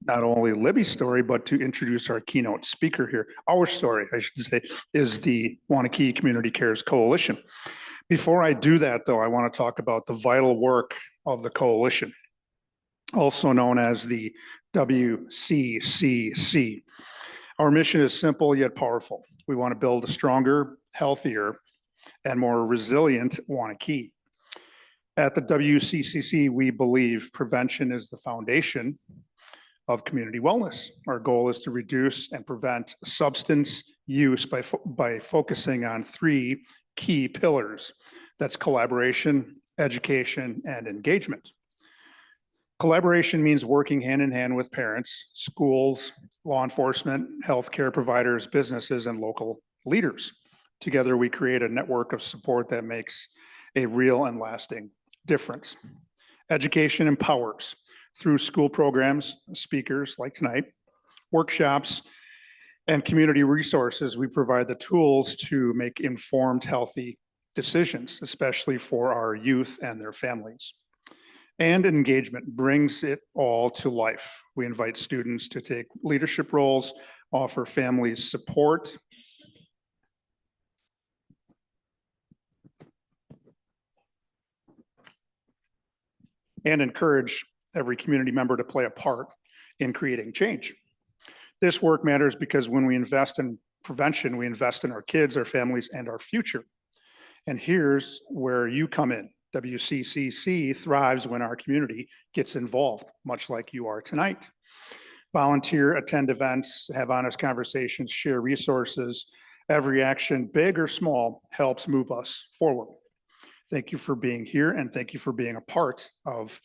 not only Libby's story, but to introduce our keynote speaker here. Our story, I should say, is the Waunakee Community Cares Coalition. Before I do that, though, I want to talk about the vital work of the coalition, also known as the WCCC. Our mission is simple yet powerful. We want to build a stronger, healthier, and more resilient Waunakee. At the WCCC, we believe prevention is the foundation of community wellness. Our goal is to reduce and prevent substance use by focusing on three key pillars. That's collaboration, education, and engagement. Collaboration means working hand in hand with parents, schools, law enforcement, healthcare providers, businesses, and local leaders. Together, we create a network of support that makes a real and lasting difference. Education empowers through school programs, speakers like tonight, workshops, and community resources. We provide the tools to make informed, healthy decisions, especially for our youth and their families. And engagement brings it all to life. We invite students to take leadership roles, offer families support, and encourage every community member to play a part in creating change. This work matters because when we invest in prevention, we invest in our kids, our families, and our future. And here's where you come in. WCCC thrives when our community gets involved, much like you are tonight. Volunteer, attend events, have honest conversations, share resources. Every action, big or small, helps move us forward. Thank you for being here, and thank you for being a part of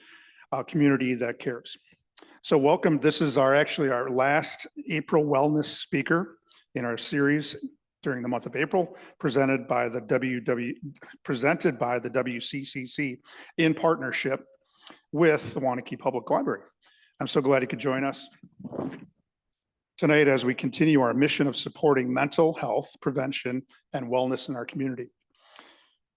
a community that cares. So welcome. This is actually our last April Wellness speaker in our series during the month of April, presented by the WCCC in partnership with the Waunakee Public Library. I'm so glad you could join us tonight as we continue our mission of supporting mental health, prevention, and wellness in our community.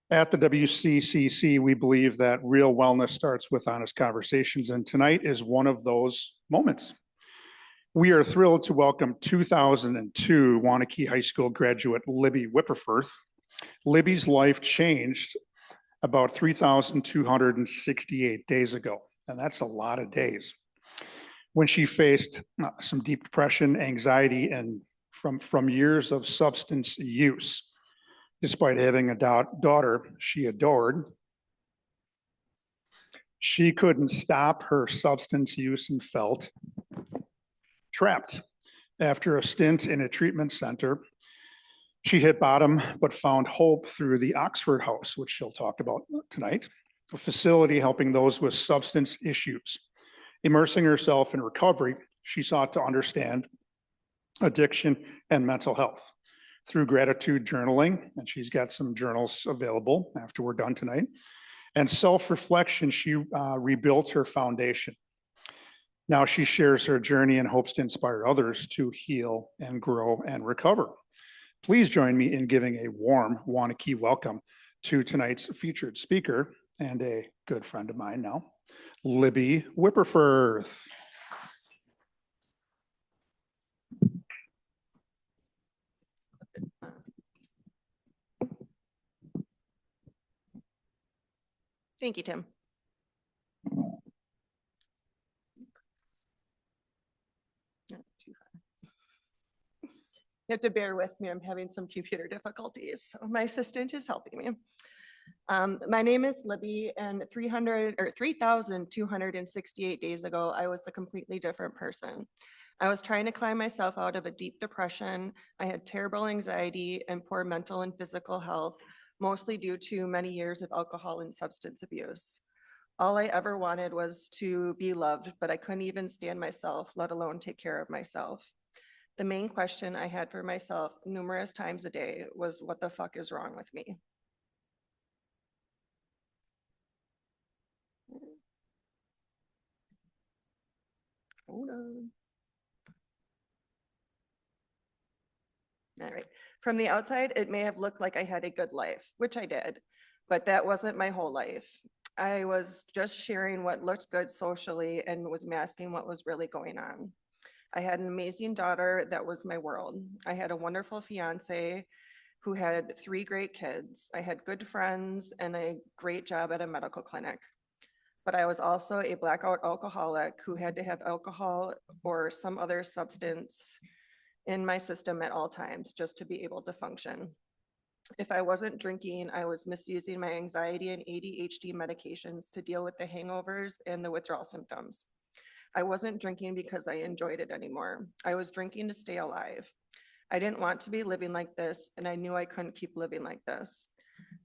At the WCCC, we believe that real wellness starts with honest conversations, and tonight is one of those moments. We are thrilled to welcome 2002 Waunakee High School graduate Libby Wipperfurth. Libby's life changed about 3,268 days ago, and that's a lot of days, when she faced some deep depression, anxiety, and from years of substance use. Despite having a daughter she adored, she couldn't stop her substance use and felt trapped. After a stint in a treatment center, she hit bottom, but found hope through the Oxford House, which she'll talk about tonight, a facility helping those with substance issues. Immersing herself in recovery, she sought to understand addiction and mental health. Through gratitude journaling, and she's got some journals available after we're done tonight, and self-reflection, she rebuilt her foundation. Now she shares her journey and hopes to inspire others to heal and grow and recover. Please join me in giving a warm Waunakee welcome to tonight's featured speaker and a good friend of mine now, Libby Wipperfurth. Thank you, Tim. You have to bear with me. I'm having some computer difficulties. So my assistant is helping me. My name is Libby, and 3,268 days ago, I was a completely different person. I was trying to climb myself out of a deep depression. I had terrible anxiety and poor mental and physical health, mostly due to many years of alcohol and substance abuse. All I ever wanted was to be loved, but I couldn't even stand myself, let alone take care of myself. The main question I had for myself numerous times a day was, what the fuck is wrong with me? Hold on. All right. From the outside, it may have looked like I had a good life, which I did, but that wasn't my whole life. I was just sharing what looked good socially and was masking what was really going on. I had an amazing daughter that was my world. I had a wonderful fiance who had 3 great kids. I had good friends and a great job at a medical clinic. But I was also a blackout alcoholic who had to have alcohol or some other substance in my system at all times just to be able to function. If I wasn't drinking, I was misusing my anxiety and ADHD medications to deal with the hangovers and the withdrawal symptoms. I wasn't drinking because I enjoyed it anymore. I was drinking to stay alive. I didn't want to be living like this, and I knew I couldn't keep living like this.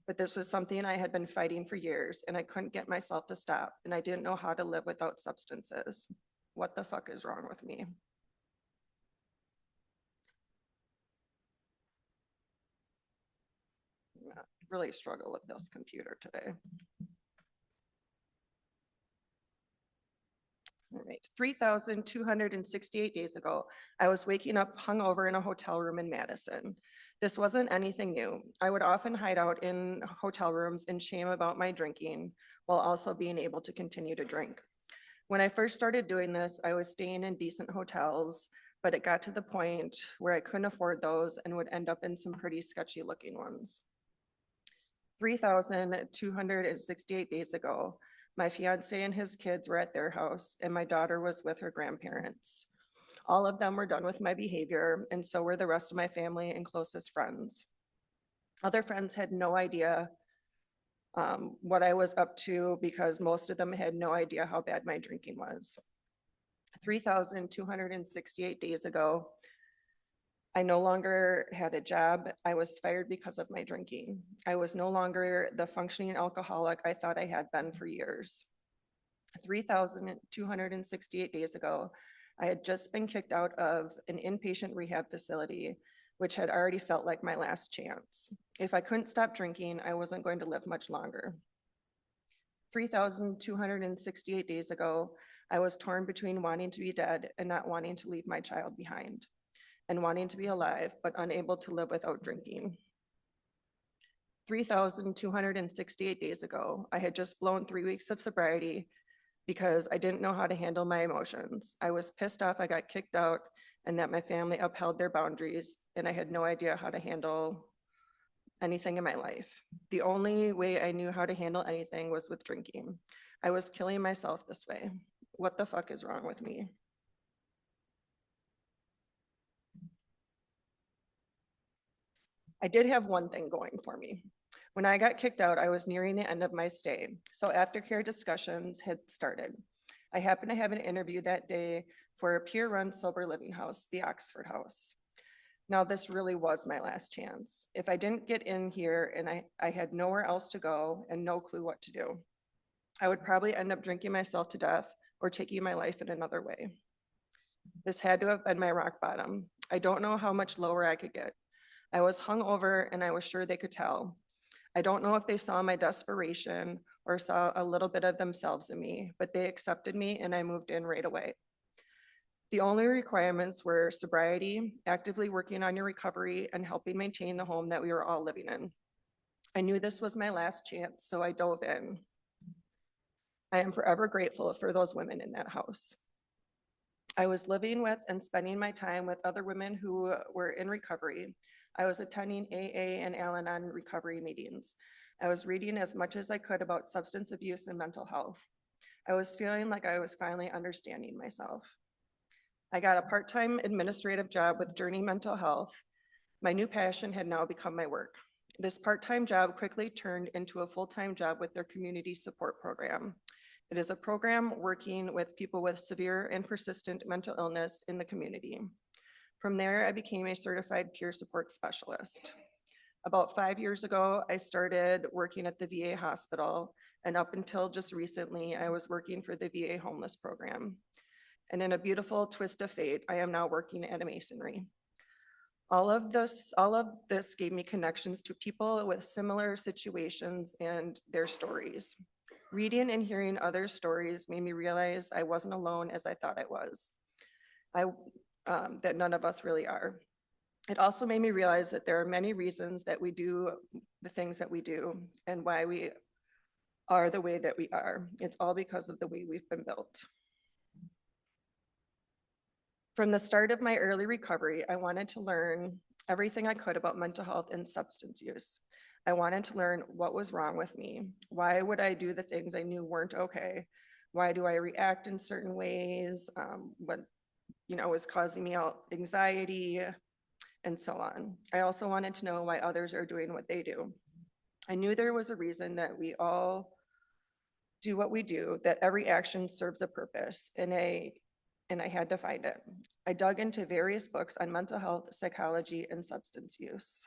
But this was something I had been fighting for years, and I couldn't get myself to stop, and I didn't know how to live without substances. What the fuck is wrong with me? I really struggle with this computer today. All right, 3,268 days ago, I was waking up hungover in a hotel room in Madison. This wasn't anything new. I would often hide out in hotel rooms in shame about my drinking, while also being able to continue to drink. When I first started doing this, I was staying in decent hotels, but it got to the point where I couldn't afford those and would end up in some pretty sketchy looking ones. 3,268 days ago, my fiance and his kids were at their house, and my daughter was with her grandparents. All of them were done with my behavior, and so were the rest of my family and closest friends. Other friends had no idea what I was up to because most of them had no idea how bad my drinking was. 3,268 days ago, I no longer had a job. I was fired because of my drinking. I was no longer the functioning alcoholic I thought I had been for years. 3,268 days ago, I had just been kicked out of an inpatient rehab facility, which had already felt like my last chance. If I couldn't stop drinking, I wasn't going to live much longer. 3,268 days ago, I was torn between wanting to be dead and not wanting to leave my child behind, and wanting to be alive, but unable to live without drinking. 3,268 days ago, I had just blown 3 weeks of sobriety because I didn't know how to handle my emotions. I was pissed off I got kicked out and that my family upheld their boundaries, and I had no idea how to handle anything in my life. The only way I knew how to handle anything was with drinking. I was killing myself this way. What the fuck is wrong with me? I did have one thing going for me. When I got kicked out, I was nearing the end of my stay, so aftercare discussions had started. I happened to have an interview that day for a peer-run sober living house, the Oxford House. Now, this really was my last chance. If I didn't get in here and I had nowhere else to go and no clue what to do, I would probably end up drinking myself to death or taking my life in another way. This had to have been my rock bottom. I don't know how much lower I could get. I was hungover and I was sure they could tell. I don't know if they saw my desperation or saw a little bit of themselves in me, but they accepted me and I moved in right away. The only requirements were sobriety, actively working on your recovery, and helping maintain the home that we were all living in. I knew this was my last chance, so I dove in. I am forever grateful for those women in that house. I was living with and spending my time with other women who were in recovery. I was attending AA and Al-Anon recovery meetings. I was reading as much as I could about substance abuse and mental health. I was feeling like I was finally understanding myself. I got a part-time administrative job with Journey Mental Health. My new passion had now become my work. This part-time job quickly turned into a full-time job with their community support program. It is a program working with people with severe and persistent mental illness in the community. From there, I became a certified peer support specialist. About 5 years ago, I started working at the VA hospital, and up until just recently, I was working for the VA homeless program. And in a beautiful twist of fate, I am now working at a masonry. All of this gave me connections to people with similar situations and their stories. Reading and hearing other stories made me realize I wasn't alone as I thought I was. That none of us really are. It also made me realize that there are many reasons that we do the things that we do and why we are the way that we are. It's all because of the way we've been built. From the start of my early recovery, I wanted to learn everything I could about mental health and substance use. I wanted to learn what was wrong with me. Why would I do the things I knew weren't okay? Why do I react in certain ways? What was causing me anxiety, and so on. I also wanted to know why others are doing what they do. I knew there was a reason that we all do what we do, that every action serves a purpose, and I had to find it. I dug into various books on mental health, psychology, and substance use.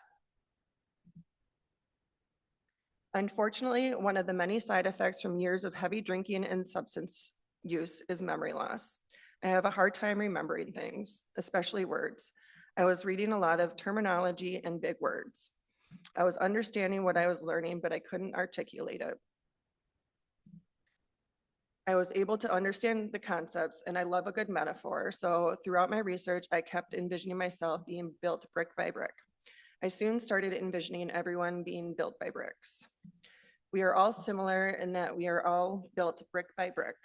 Unfortunately, one of the many side effects from years of heavy drinking and substance use is memory loss. I have a hard time remembering things, especially words. I was reading a lot of terminology and big words. I was understanding what I was learning, but I couldn't articulate it. I was able to understand the concepts, and I love a good metaphor. So throughout my research, I kept envisioning myself being built brick by brick. I soon started envisioning everyone being built by bricks. We are all similar in that we are all built brick by brick.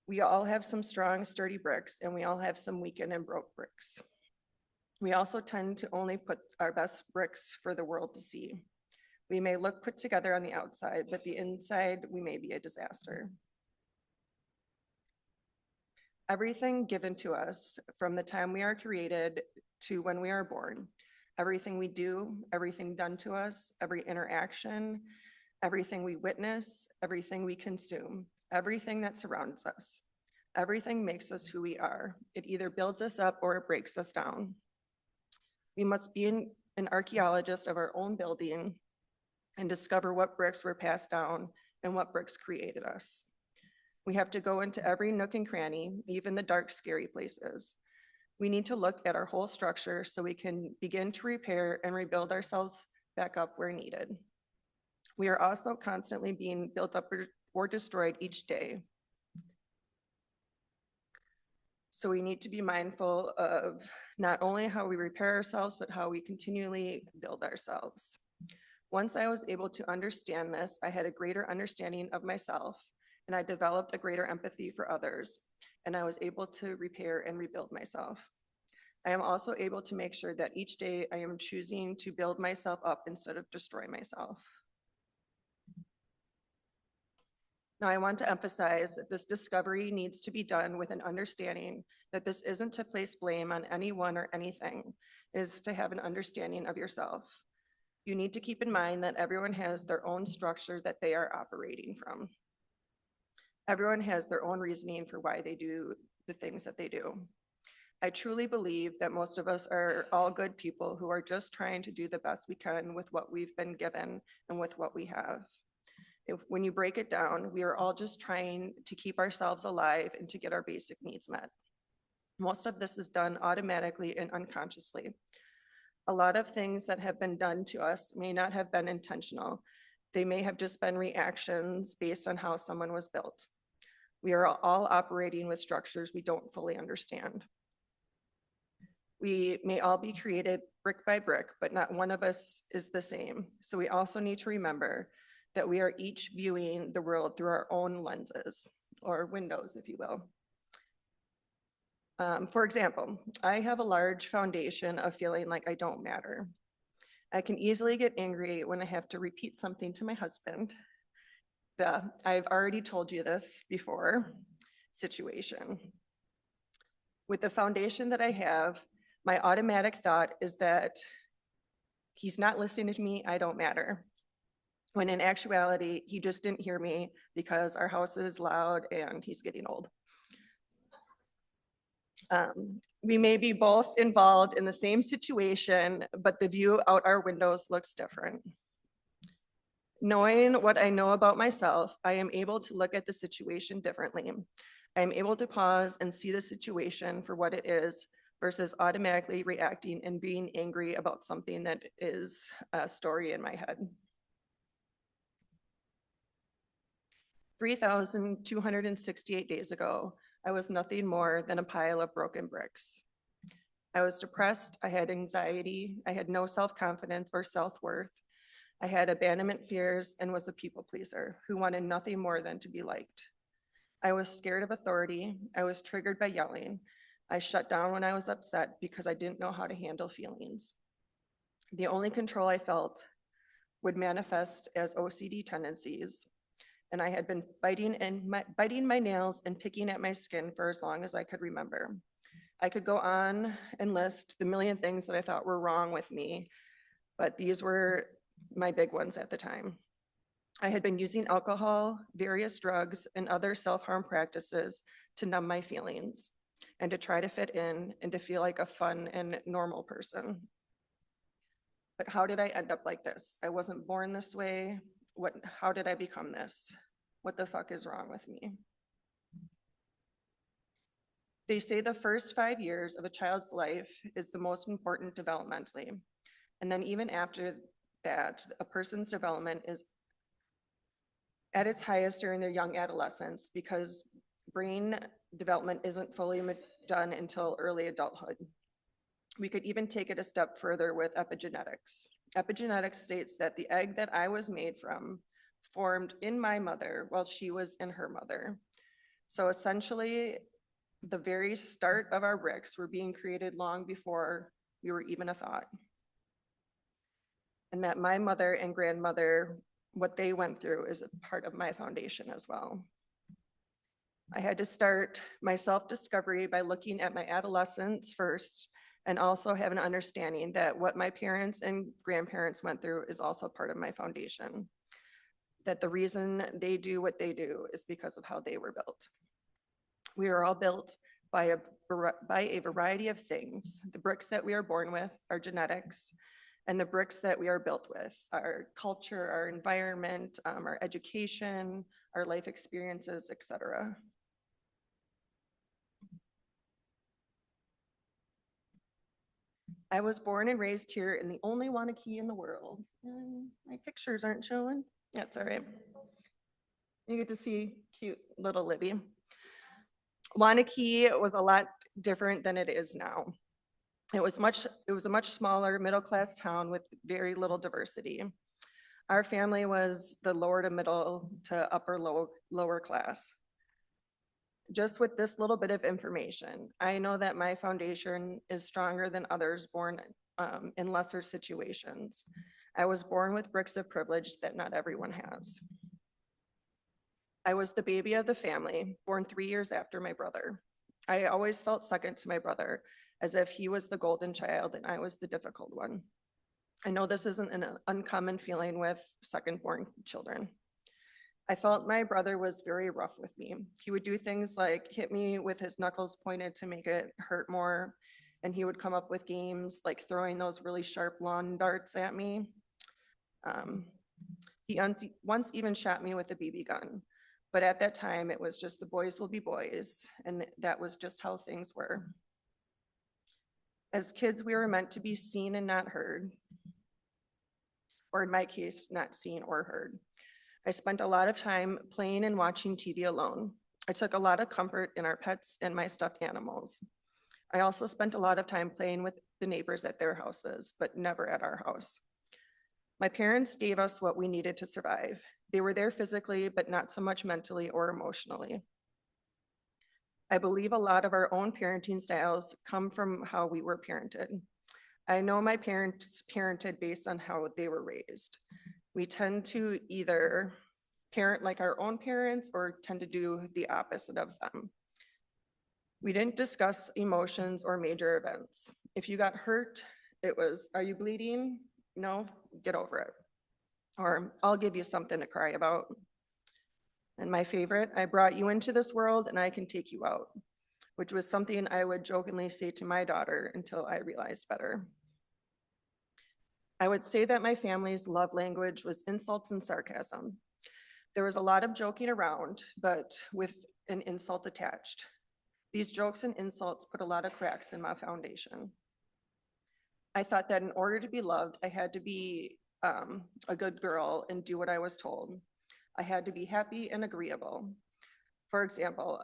We all have some strong, sturdy bricks, and we all have some weakened and broke bricks. We also tend to only put our best bricks for the world to see. We may look put together on the outside, but the inside, we may be a disaster. Everything given to us from the time we are created to when we are born, everything we do, everything done to us, every interaction, everything we witness, everything we consume, everything that surrounds us, everything makes us who we are. It either builds us up or it breaks us down. We must be an archaeologist of our own building and discover what bricks were passed down and what bricks created us. We have to go into every nook and cranny, even the dark, scary places. We need to look at our whole structure so we can begin to repair and rebuild ourselves back up where needed. We are also constantly being built up or destroyed each day. So we need to be mindful of not only how we repair ourselves, but how we continually build ourselves. Once I was able to understand this, I had a greater understanding of myself, and I developed a greater empathy for others, and I was able to repair and rebuild myself. I am also able to make sure that each day I am choosing to build myself up instead of destroy myself. Now, I want to emphasize that this discovery needs to be done with an understanding that this isn't to place blame on anyone or anything. It is to have an understanding of yourself. You need to keep in mind that everyone has their own structure that they are operating from. Everyone has their own reasoning for why they do the things that they do. I truly believe that most of us are all good people who are just trying to do the best we can with what we've been given and with what we have. When you break it down, we are all just trying to keep ourselves alive and to get our basic needs met. Most of this is done automatically and unconsciously. A lot of things that have been done to us may not have been intentional. They may have just been reactions based on how someone was built. We are all operating with structures we don't fully understand. We may all be created brick by brick, but not one of us is the same. So we also need to remember that we are each viewing the world through our own lenses, or windows, if you will. For example, I have a large foundation of feeling like I don't matter. I can easily get angry when I have to repeat something to my husband. I've already told you this before situation. With the foundation that I have, my automatic thought is that he's not listening to me, I don't matter. When in actuality, he just didn't hear me because our house is loud and he's getting old. We may be both involved in the same situation, but the view out our windows looks different. Knowing what I know about myself, I am able to look at the situation differently. I am able to pause and see the situation for what it is versus automatically reacting and being angry about something that is a story in my head. 3,268 days ago, I was nothing more than a pile of broken bricks. I was depressed, I had anxiety, I had no self-confidence or self-worth. I had abandonment fears and was a people pleaser who wanted nothing more than to be liked. I was scared of authority. I was triggered by yelling. I shut down when I was upset because I didn't know how to handle feelings. The only control I felt would manifest as OCD tendencies, and I had been biting my nails and picking at my skin for as long as I could remember. I could go on and list the million things that I thought were wrong with me, but these were my big ones at the time. I had been using alcohol, various drugs, and other self-harm practices to numb my feelings and to try to fit in and to feel like a fun and normal person. But how did I end up like this? I wasn't born this way. How did I become this? What the fuck is wrong with me? They say the first 5 years of a child's life is the most important developmentally. And then even after that, a person's development is at its highest during their young adolescence because brain development isn't fully done until early adulthood. We could even take it a step further with epigenetics. Epigenetics states that the egg that I was made from formed in my mother while she was in her mother. So essentially, the very start of our bricks were being created long before we were even a thought. And that my mother and grandmother, what they went through is a part of my foundation as well. I had to start my self-discovery by looking at my adolescence first and also have an understanding that what my parents and grandparents went through is also part of my foundation. That the reason they do what they do is because of how they were built. We are all built by a variety of things. The bricks that we are born with are genetics, and the bricks that we are built with, our culture, our environment, our education, our life experiences, etc. I was born and raised here in the only Waunakee in the world. And my pictures aren't showing. That's all right. You get to see cute little Libby. Waunakee was a lot different than it is now. It was a much smaller middle-class town with very little diversity. Our family was the lower to middle to upper lower class. Just with this little bit of information, I know that my foundation is stronger than others born in lesser situations. I was born with bricks of privilege that not everyone has. I was the baby of the family, born 3 years after my brother. I always felt second to my brother, as if he was the golden child and I was the difficult one. I know this isn't an uncommon feeling with second-born children. I felt my brother was very rough with me. He would do things like hit me with his knuckles pointed to make it hurt more, and he would come up with games like throwing those really sharp lawn darts at me. He once even shot me with a BB gun, but at that time it was just the boys will be boys, and that was just how things were. As kids, we were meant to be seen and not heard, or in my case, not seen or heard. I spent a lot of time playing and watching TV alone. I took a lot of comfort in our pets and my stuffed animals. I also spent a lot of time playing with the neighbors at their houses, but never at our house. My parents gave us what we needed to survive. They were there physically, but not so much mentally or emotionally. I believe a lot of our own parenting styles come from how we were parented. I know my parents parented based on how they were raised. We tend to either parent like our own parents or tend to do the opposite of them. We didn't discuss emotions or major events. If you got hurt, it was, are you bleeding? No, get over it. Or I'll give you something to cry about. And my favorite, I brought you into this world and I can take you out, which was something I would jokingly say to my daughter until I realized better. I would say that my family's love language was insults and sarcasm. There was a lot of joking around, but with an insult attached. These jokes and insults put a lot of cracks in my foundation. I thought that in order to be loved, I had to be a good girl and do what I was told. I had to be happy and agreeable. For example,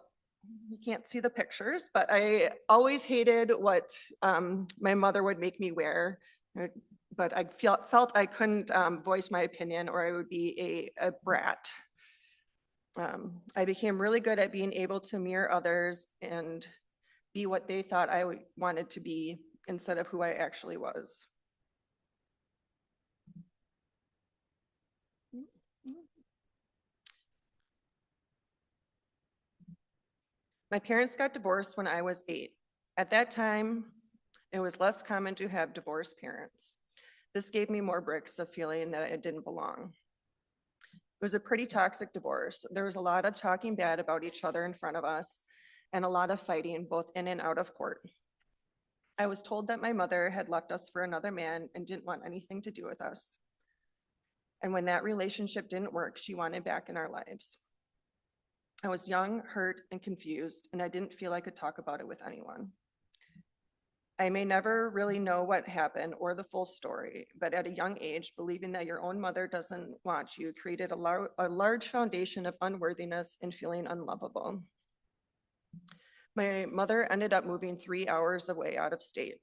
you can't see the pictures, but I always hated what my mother would make me wear. but I felt I couldn't voice my opinion or I would be a brat. I became really good at being able to mirror others and be what they thought I wanted to be instead of who I actually was. My parents got divorced when I was 8. At that time, it was less common to have divorced parents. This gave me more bricks of feeling that I didn't belong. It was a pretty toxic divorce. There was a lot of talking bad about each other in front of us and a lot of fighting both in and out of court. I was told that my mother had left us for another man and didn't want anything to do with us. And when that relationship didn't work, she wanted back in our lives. I was young, hurt, and confused, and I didn't feel I could talk about it with anyone. I may never really know what happened or the full story, but at a young age, believing that your own mother doesn't want you created a large foundation of unworthiness and feeling unlovable. My mother ended up moving 3 hours away out of state.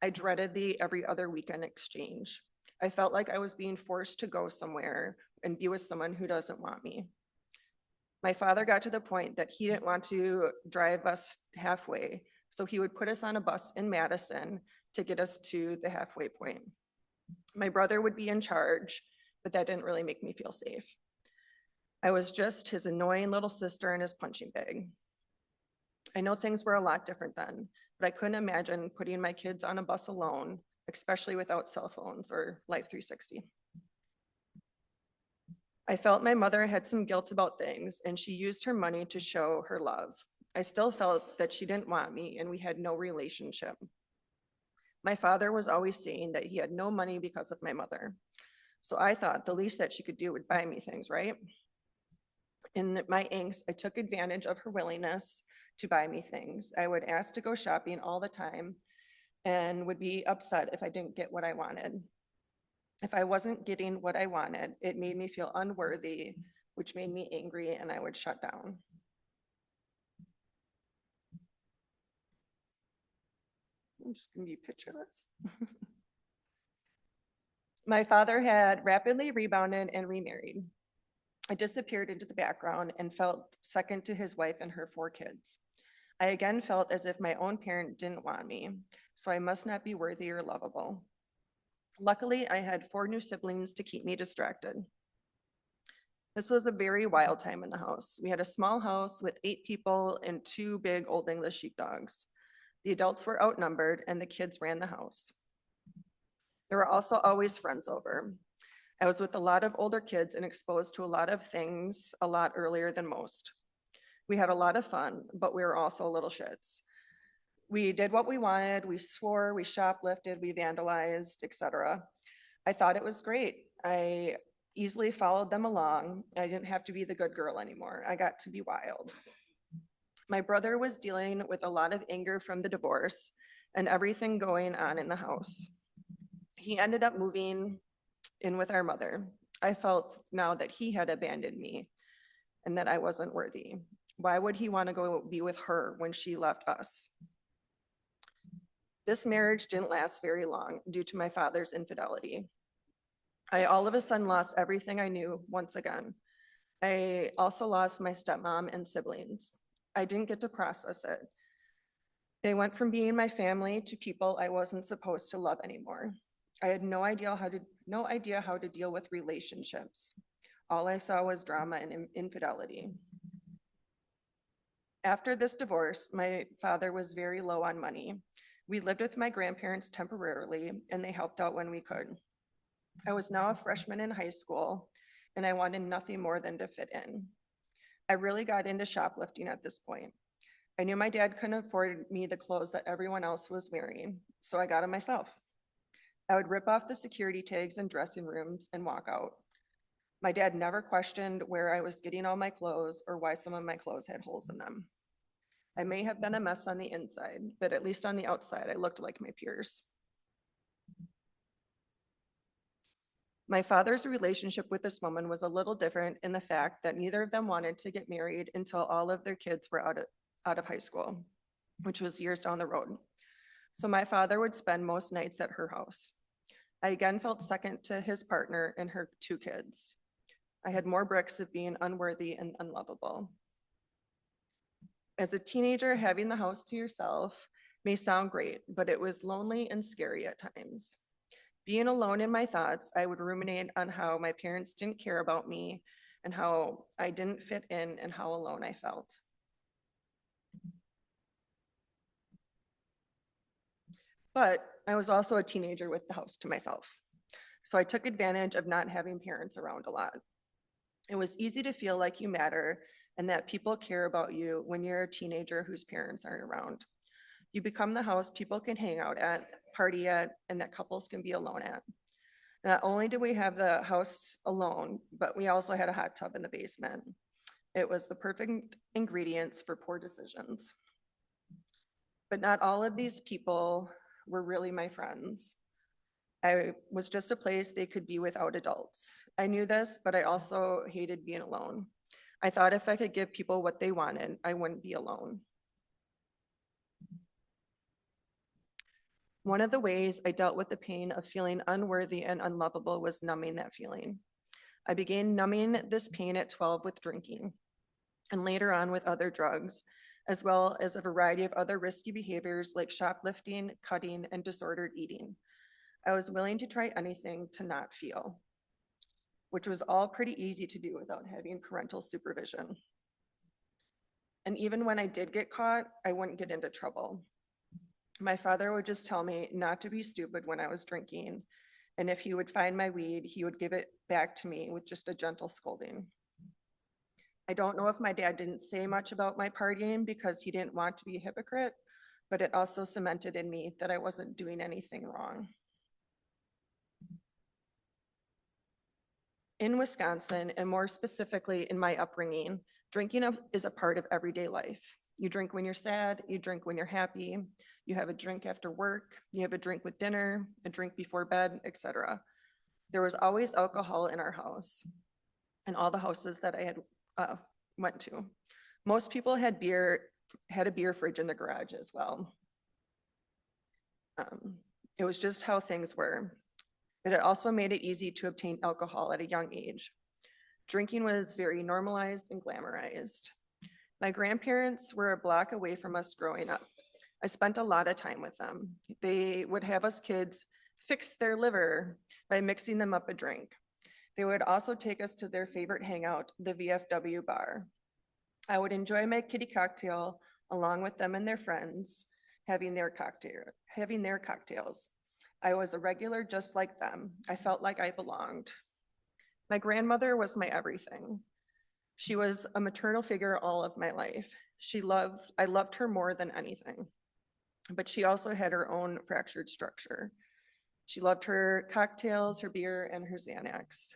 I dreaded the every other weekend exchange. I felt like I was being forced to go somewhere and be with someone who doesn't want me. My father got to the point that he didn't want to drive us halfway, so he would put us on a bus in Madison to get us to the halfway point. My brother would be in charge, but that didn't really make me feel safe. I was just his annoying little sister in his punching bag. I know things were a lot different then, but I couldn't imagine putting my kids on a bus alone, especially without cell phones or Life 360. I felt my mother had some guilt about things, and she used her money to show her love. I still felt that she didn't want me, and we had no relationship. My father was always saying that he had no money because of my mother. So I thought the least that she could do would buy me things, right? In my angst, I took advantage of her willingness to buy me things. I would ask to go shopping all the time and would be upset if I didn't get what I wanted. If I wasn't getting what I wanted, it made me feel unworthy, which made me angry, and I would shut down. I'm just gonna be pictureless. My father had rapidly rebounded and remarried. I disappeared into the background and felt second to his wife and her 4 kids. I again felt as if my own parent didn't want me, so I must not be worthy or lovable. Luckily, I had 4 new siblings to keep me distracted. This was a very wild time in the house. We had a small house with 8 people and 2 big Old English sheepdogs. The adults were outnumbered and the kids ran the house. There were also always friends over. I was with a lot of older kids and exposed to a lot of things a lot earlier than most. We had a lot of fun, but we were also little shits. We did what we wanted, we swore, we shoplifted, we vandalized, etc. I thought it was great. I easily followed them along. I didn't have to be the good girl anymore. I got to be wild. My brother was dealing with a lot of anger from the divorce and everything going on in the house. He ended up moving in with our mother. I felt now that he had abandoned me and that I wasn't worthy. Why would he want to go be with her when she left us? This marriage didn't last very long due to my father's infidelity. I all of a sudden lost everything I knew once again. I also lost my stepmom and siblings. I didn't get to process it. They went from being my family to people I wasn't supposed to love anymore. I had no idea how to deal with relationships. All I saw was drama and infidelity. After this divorce, my father was very low on money. We lived with my grandparents temporarily, and they helped out when we could. I was now a freshman in high school, and I wanted nothing more than to fit in. I really got into shoplifting at this point. I knew my dad couldn't afford me the clothes that everyone else was wearing, so I got them myself. I would rip off the security tags in dressing rooms and walk out. My dad never questioned where I was getting all my clothes or why some of my clothes had holes in them. I may have been a mess on the inside, but at least on the outside, I looked like my peers. My father's relationship with this woman was a little different in the fact that neither of them wanted to get married until all of their kids were out of high school, which was years down the road. So my father would spend most nights at her house. I again felt second to his partner and her 2 kids. I had more bricks of being unworthy and unlovable. As a teenager, having the house to yourself may sound great, but it was lonely and scary at times. Being alone in my thoughts, I would ruminate on how my parents didn't care about me and how I didn't fit in and how alone I felt. But I was also a teenager with the house to myself. So I took advantage of not having parents around a lot. It was easy to feel like you matter and that people care about you when you're a teenager whose parents aren't around. You become the house people can hang out at, party at, and that couples can be alone at. Not only did we have the house alone, but we also had a hot tub in the basement. It was the perfect ingredients for poor decisions. But not all of these people were really my friends. I was just a place they could be without adults. I knew this, but I also hated being alone. I thought if I could give people what they wanted, I wouldn't be alone. One of the ways I dealt with the pain of feeling unworthy and unlovable was numbing that feeling. I began numbing this pain at 12 with drinking, and later on with other drugs, as well as a variety of other risky behaviors like shoplifting, cutting, and disordered eating. I was willing to try anything to not feel, which was all pretty easy to do without having parental supervision. And even when I did get caught, I wouldn't get into trouble. My father would just tell me not to be stupid when I was drinking, and if he would find my weed, he would give it back to me with just a gentle scolding. I don't know if my dad didn't say much about my partying because he didn't want to be a hypocrite, but it also cemented in me that I wasn't doing anything wrong. In Wisconsin, and more specifically in my upbringing, drinking is a part of everyday life. You drink when you're sad, you drink when you're happy, you have a drink after work, you have a drink with dinner, a drink before bed, etc. There was always alcohol in our house and all the houses that I had went to. Most people had a beer fridge in the garage as well. It was just how things were. But it also made it easy to obtain alcohol at a young age. Drinking was very normalized and glamorized. My grandparents were a block away from us growing up. I spent a lot of time with them. They would have us kids fix their liver by mixing them up a drink. They would also take us to their favorite hangout, the VFW bar. I would enjoy my kitty cocktail along with them and their friends, having their cocktails. I was a regular just like them. I felt like I belonged. My grandmother was my everything. She was a maternal figure all of my life. I loved her more than anything, but she also had her own fractured structure. She loved her cocktails, her beer, and her Xanax.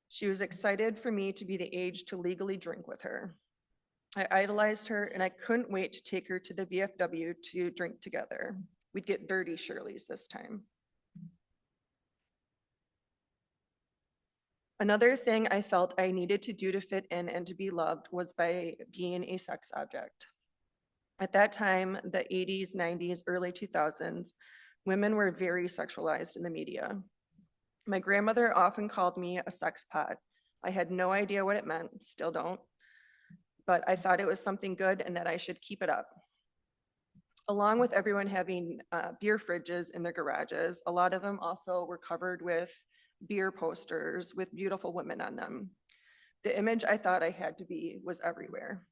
She was excited for me to be the age to legally drink with her. I idolized her and I couldn't wait to take her to the VFW to drink together. We'd get dirty Shirley's this time. Another thing I felt I needed to do to fit in and to be loved was by being a sex object. At that time, the 80s, 90s, early 2000s, women were very sexualized in the media. My grandmother often called me a sex pot. I had no idea what it meant, still don't, but I thought it was something good and that I should keep it up. Along with everyone having beer fridges in their garages, a lot of them also were covered with beer posters with beautiful women on them. The image I thought I had to be was everywhere.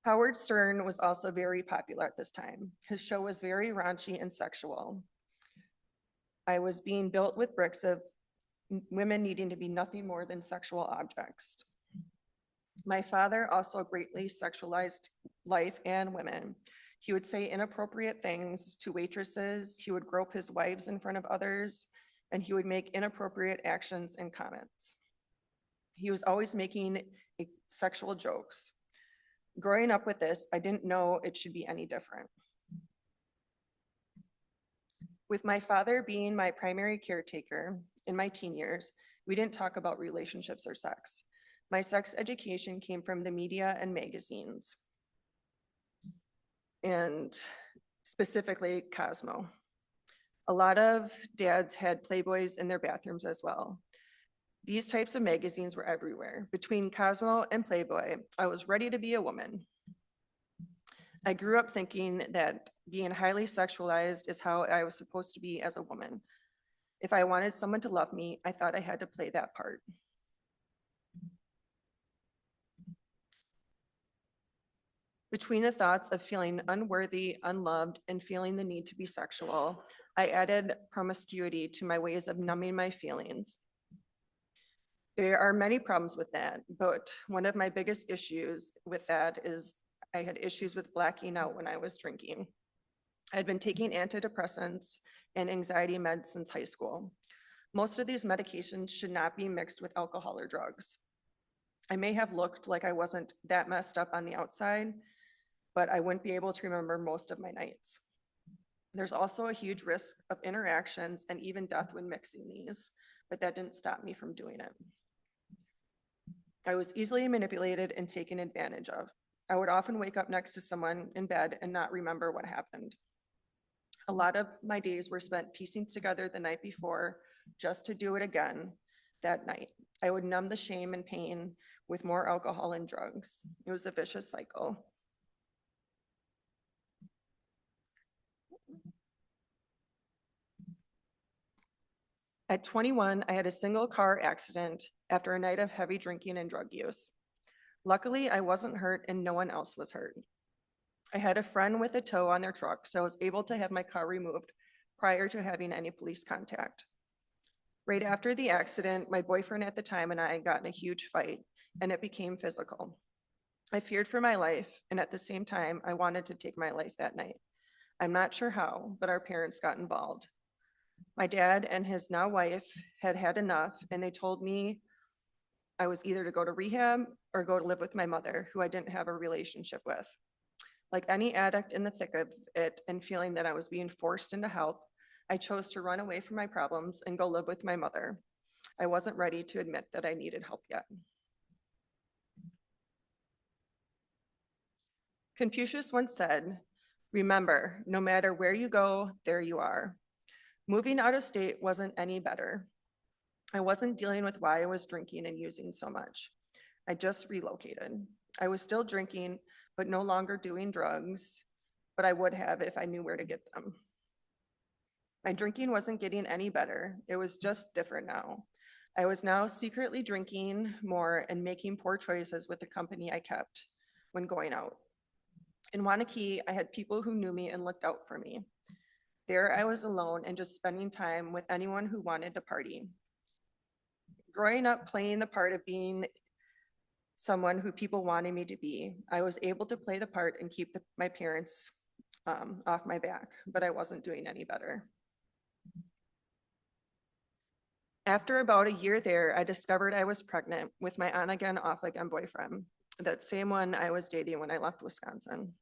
Howard Stern was also very popular at this time. His show was very raunchy and sexual. I was being built with bricks of women needing to be nothing more than sexual objects. My father also greatly sexualized life and women. He would say inappropriate things to waitresses, he would grope his wives in front of others, and he would make inappropriate actions and comments. He was always making sexual jokes. Growing up with this, I didn't know it should be any different. With my father being my primary caretaker in my teen years, we didn't talk about relationships or sex. My sex education came from the media and magazines, and specifically Cosmo. A lot of dads had Playboys in their bathrooms as well. These types of magazines were everywhere. Between Cosmo and Playboy, I was ready to be a woman. I grew up thinking that being highly sexualized is how I was supposed to be as a woman. If I wanted someone to love me, I thought I had to play that part. Between the thoughts of feeling unworthy, unloved, and feeling the need to be sexual, I added promiscuity to my ways of numbing my feelings. There are many problems with that, but one of my biggest issues with that is I had issues with blacking out when I was drinking. I'd been taking antidepressants and anxiety meds since high school. Most of these medications should not be mixed with alcohol or drugs. I may have looked like I wasn't that messed up on the outside, but I wouldn't be able to remember most of my nights. There's also a huge risk of interactions and even death when mixing these, but that didn't stop me from doing it. I was easily manipulated and taken advantage of. I would often wake up next to someone in bed and not remember what happened. A lot of my days were spent piecing together the night before just to do it again that night. I would numb the shame and pain with more alcohol and drugs. It was a vicious cycle. At 21, I had a single car accident after a night of heavy drinking and drug use. Luckily, I wasn't hurt and no one else was hurt. I had a friend with a tow on their truck, so I was able to have my car removed prior to having any police contact. Right after the accident, my boyfriend at the time and I got in a huge fight, and it became physical. I feared for my life, and at the same time, I wanted to take my life that night. I'm not sure how, but our parents got involved. My dad and his now wife had had enough, and they told me I was either to go to rehab or go to live with my mother, who I didn't have a relationship with. Like any addict in the thick of it and feeling that I was being forced into help, I chose to run away from my problems and go live with my mother. I wasn't ready to admit that I needed help yet. Confucius once said, "Remember, no matter where you go, there you are." Moving out of state wasn't any better. I wasn't dealing with why I was drinking and using so much. I just relocated. I was still drinking, but no longer doing drugs, but I would have if I knew where to get them. My drinking wasn't getting any better. It was just different now. I was now secretly drinking more and making poor choices with the company I kept when going out. In Waunakee, I had people who knew me and looked out for me. There I was alone and just spending time with anyone who wanted to party. Growing up playing the part of being someone who people wanted me to be, I was able to play the part and keep my parents off my back, but I wasn't doing any better. After about a year there, I discovered I was pregnant with my on again, off again boyfriend, that same one I was dating when I left Wisconsin.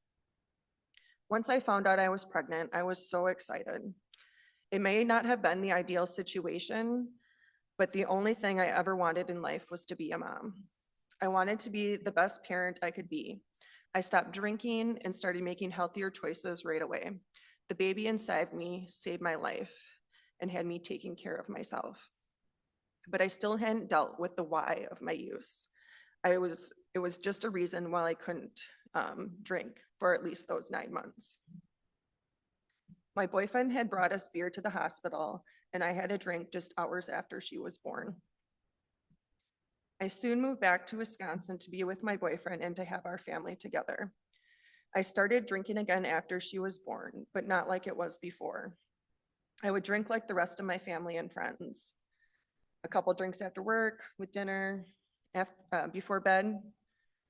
Once I found out I was pregnant, I was so excited. It may not have been the ideal situation, but the only thing I ever wanted in life was to be a mom. I wanted to be the best parent I could be. I stopped drinking and started making healthier choices right away. The baby inside me saved my life and had me taking care of myself. But I still hadn't dealt with the why of my use. It was just a reason why I couldn't drink for at least those 9 months. My boyfriend had brought us beer to the hospital, and I had a drink just hours after she was born. I soon moved back to Wisconsin to be with my boyfriend and to have our family together. I started drinking again after she was born, but not like it was before. I would drink like the rest of my family and friends. A couple drinks after work, with dinner, before bed,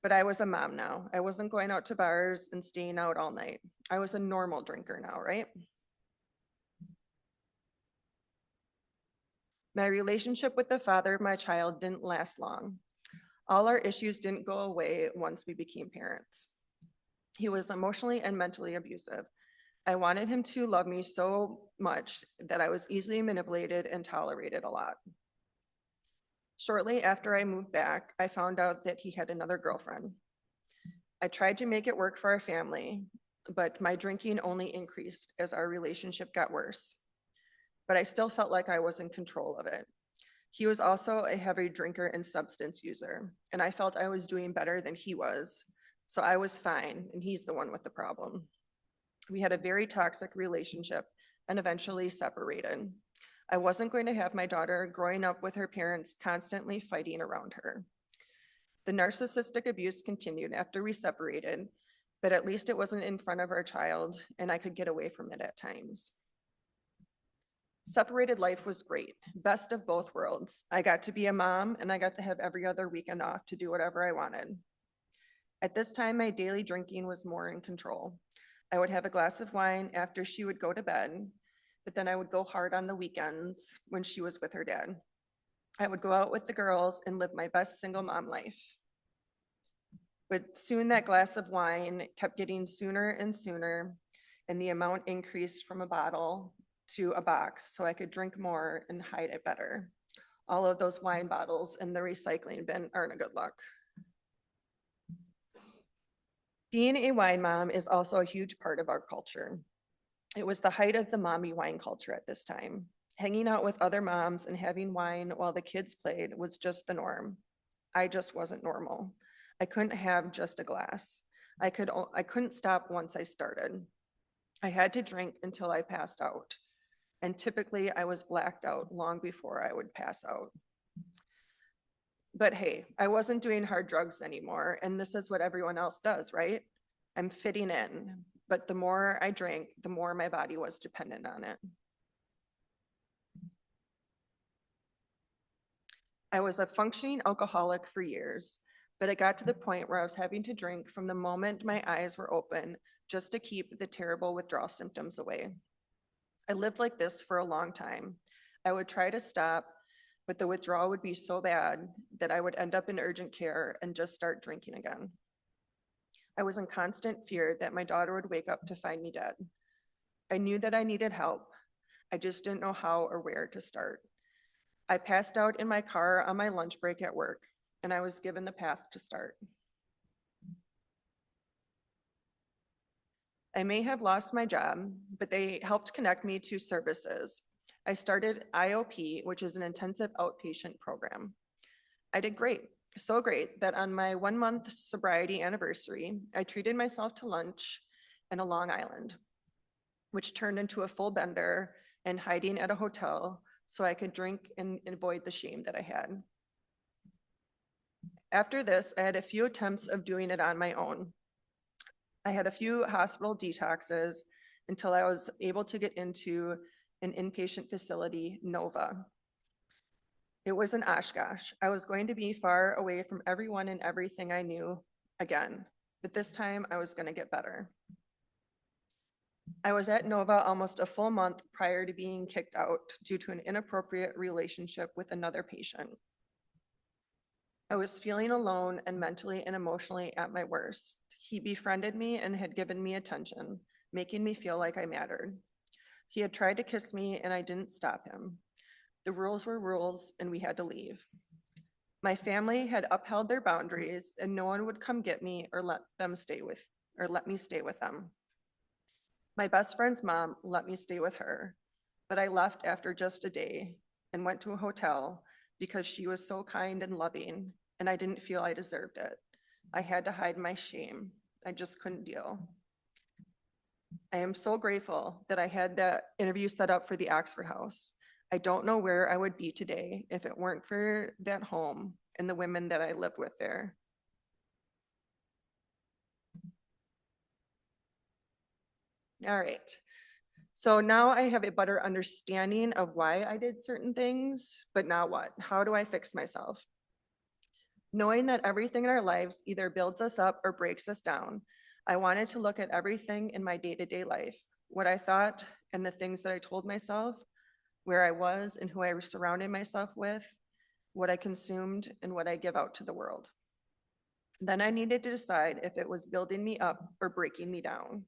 but I was a mom now. I wasn't going out to bars and staying out all night. I was a normal drinker now, right? My relationship with the father of my child didn't last long. All our issues didn't go away once we became parents. He was emotionally and mentally abusive. I wanted him to love me so much that I was easily manipulated and tolerated a lot. Shortly after I moved back, I found out that he had another girlfriend. I tried to make it work for our family, but my drinking only increased as our relationship got worse. but I still felt like I was in control of it. He was also a heavy drinker and substance user, and I felt I was doing better than he was. So I was fine, and he's the one with the problem. We had a very toxic relationship and eventually separated. I wasn't going to have my daughter growing up with her parents constantly fighting around her. The narcissistic abuse continued after we separated, but at least it wasn't in front of our child, and I could get away from it at times. Separated life was great, best of both worlds. I got to be a mom, and I got to have every other weekend off to do whatever I wanted. At this time, my daily drinking was more in control. I would have a glass of wine after she would go to bed, but then I would go hard on the weekends when she was with her dad. I would go out with the girls and live my best single mom life. But soon that glass of wine kept getting sooner and sooner, and the amount increased from a bottle to a box so I could drink more and hide it better. All of those wine bottles in the recycling bin aren't a good look. Being a wine mom is also a huge part of our culture. It was the height of the mommy wine culture at this time. Hanging out with other moms and having wine while the kids played was just the norm. I just wasn't normal. I couldn't have just a glass. I couldn't stop once I started. I had to drink until I passed out. And typically I was blacked out long before I would pass out. But hey, I wasn't doing hard drugs anymore, and this is what everyone else does, right? I'm fitting in, but the more I drank, the more my body was dependent on it. I was a functioning alcoholic for years, but it got to the point where I was having to drink from the moment my eyes were open just to keep the terrible withdrawal symptoms away. I lived like this for a long time. I would try to stop, but the withdrawal would be so bad that I would end up in urgent care and just start drinking again. I was in constant fear that my daughter would wake up to find me dead. I knew that I needed help. I just didn't know how or where to start. I passed out in my car on my lunch break at work, and I was given the path to start. I may have lost my job, but they helped connect me to services. I started IOP, which is an intensive outpatient program. I did great, so great that on my 1-month sobriety anniversary, I treated myself to lunch in a Long Island, which turned into a full bender and hiding at a hotel so I could drink and avoid the shame that I had. After this, I had a few attempts of doing it on my own. I had a few hospital detoxes until I was able to get into an inpatient facility, Nova. It was in Oshkosh. I was going to be far away from everyone and everything I knew again, but this time I was going to get better. I was at Nova almost a full month prior to being kicked out due to an inappropriate relationship with another patient. I was feeling alone and mentally and emotionally at my worst. He befriended me and had given me attention, making me feel like I mattered. He had tried to kiss me and I didn't stop him. The rules were rules and we had to leave. My family had upheld their boundaries and no one would come get me or let me stay with them. My best friend's mom let me stay with her, but I left after just a day and went to a hotel because she was so kind and loving and I didn't feel I deserved it. I had to hide my shame. I just couldn't deal. I am so grateful that I had that interview set up for the Oxford House. I don't know where I would be today if it weren't for that home and the women that I lived with there. All right. So now I have a better understanding of why I did certain things, but now what? How do I fix myself? Knowing that everything in our lives either builds us up or breaks us down, I wanted to look at everything in my day-to-day life, what I thought and the things that I told myself, where I was and who I surrounded myself with, what I consumed and what I give out to the world. Then I needed to decide if it was building me up or breaking me down.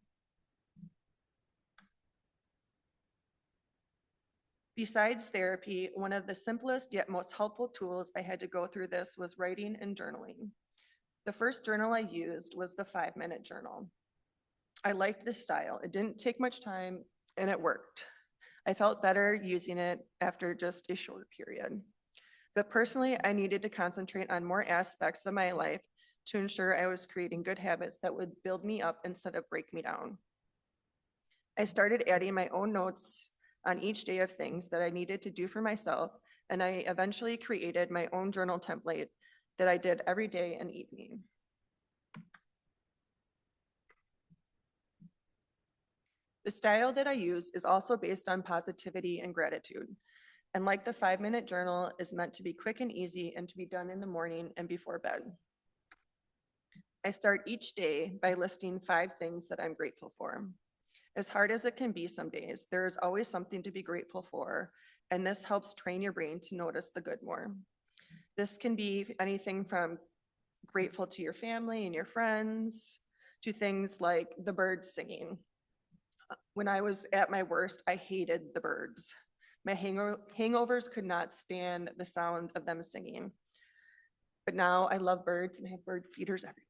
Besides therapy, one of the simplest yet most helpful tools I had to go through this was writing and journaling. The first journal I used was the 5-minute journal. I liked this style. It didn't take much time and it worked. I felt better using it after just a short period. But personally, I needed to concentrate on more aspects of my life to ensure I was creating good habits that would build me up instead of break me down. I started adding my own notes on each day of things that I needed to do for myself, and I eventually created my own journal template that I did every day and evening. The style that I use is also based on positivity and gratitude. And like the 5-minute journal, is meant to be quick and easy and to be done in the morning and before bed. I start each day by listing 5 things that I'm grateful for. As hard as it can be some days, there is always something to be grateful for, and this helps train your brain to notice the good more. This can be anything from grateful to your family and your friends, to things like the birds singing. When I was at my worst, I hated the birds. My hangovers could not stand the sound of them singing. But now I love birds and I have bird feeders everywhere.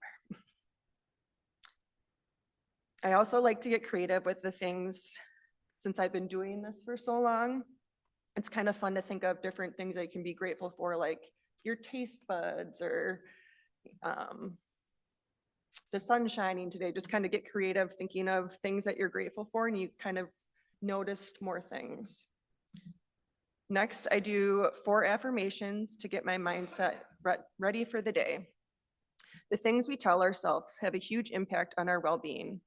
I also like to get creative with the things. Since I've been doing this for so long, it's kind of fun to think of different things that you can be grateful for, like your taste buds or the sun shining today. Just kind of get creative thinking of things that you're grateful for, and you kind of noticed more things. Next, I do 4 affirmations to get my mindset ready for the day. The things we tell ourselves have a huge impact on our well-being.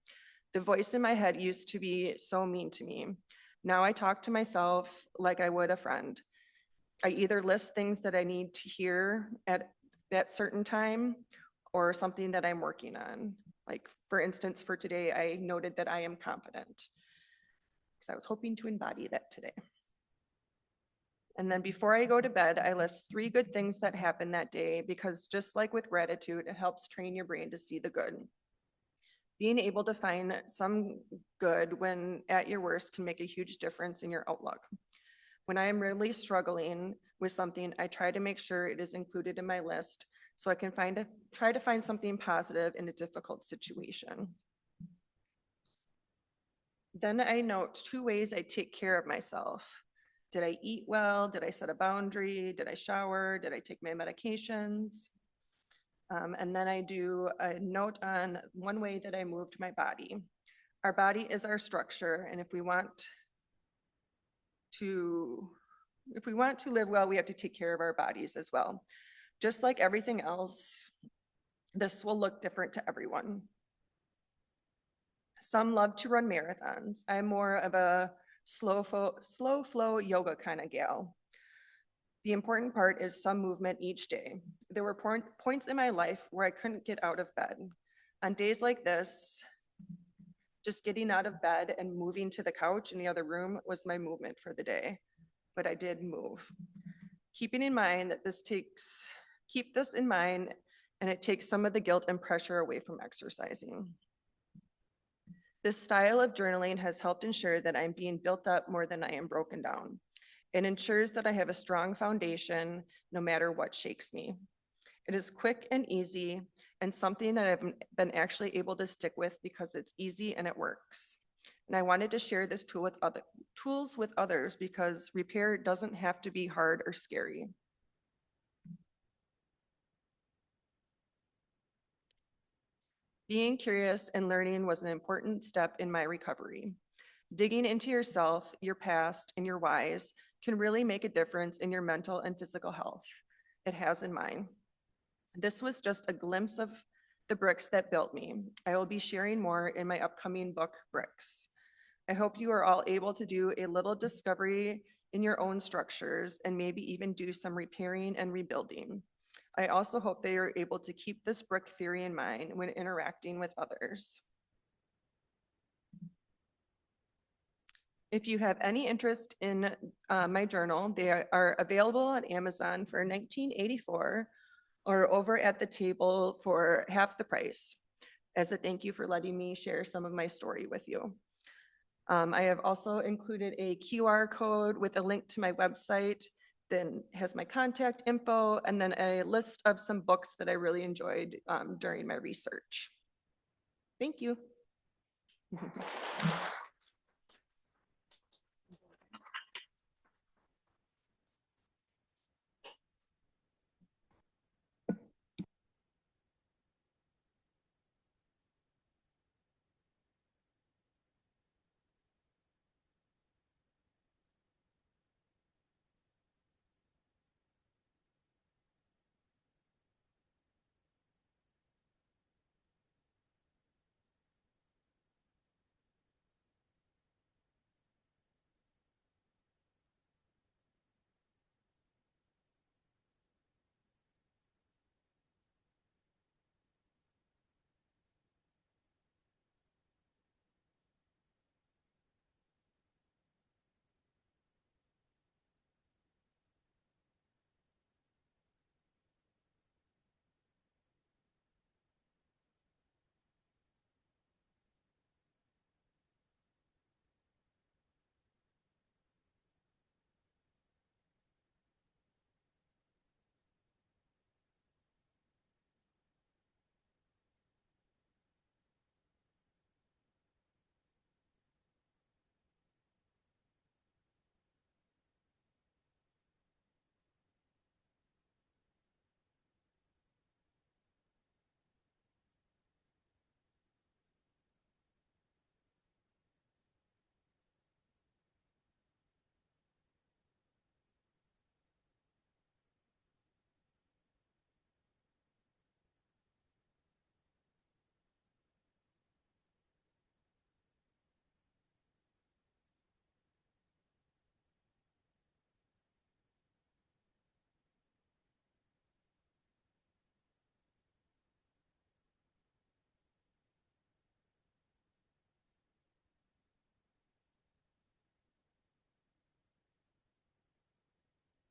The voice in my head used to be so mean to me. Now I talk to myself like I would a friend. I either list things that I need to hear at that certain time or something that I'm working on. Like, for instance, for today, I noted that I am confident because I was hoping to embody that today. And then before I go to bed, I list 3 good things that happened that day, because just like with gratitude, it helps train your brain to see the good. Being able to find some good when at your worst can make a huge difference in your outlook. When I am really struggling with something, I try to make sure it is included in my list so I can try to find something positive in a difficult situation. Then I note 2 ways I take care of myself. Did I eat well? Did I set a boundary? Did I shower? Did I take my medications? And then I do a note on 1 way that I moved my body. Our body is our structure, and if we want to live well, we have to take care of our bodies as well. Just like everything else, this will look different to everyone. Some love to run marathons. I'm more of a slow flow yoga kind of gal. The important part is some movement each day. There were points in my life where I couldn't get out of bed. On days like this, just getting out of bed and moving to the couch in the other room was my movement for the day, but I did move. Keeping in mind that keep this in mind, and it takes some of the guilt and pressure away from exercising. This style of journaling has helped ensure that I'm being built up more than I am broken down. It ensures that I have a strong foundation no matter what shakes me. It is quick and easy, and something that I've been actually able to stick with because it's easy and it works. And I wanted to share this tools with others because repair doesn't have to be hard or scary. Being curious and learning was an important step in my recovery. Digging into yourself, your past, and your whys can really make a difference in your mental and physical health. It has in mine. This was just a glimpse of the bricks that built me. I will be sharing more in my upcoming book, Bricks. I hope you are all able to do a little discovery in your own structures and maybe even do some repairing and rebuilding. I also hope they are able to keep this brick theory in mind when interacting with others. If you have any interest in my journal, they are available on Amazon for $19.84 or over at the table for half the price, as a thank you for letting me share some of my story with you. I have also included a QR code with a link to my website, then has my contact info, and then a list of some books that I really enjoyed during my research. Thank you.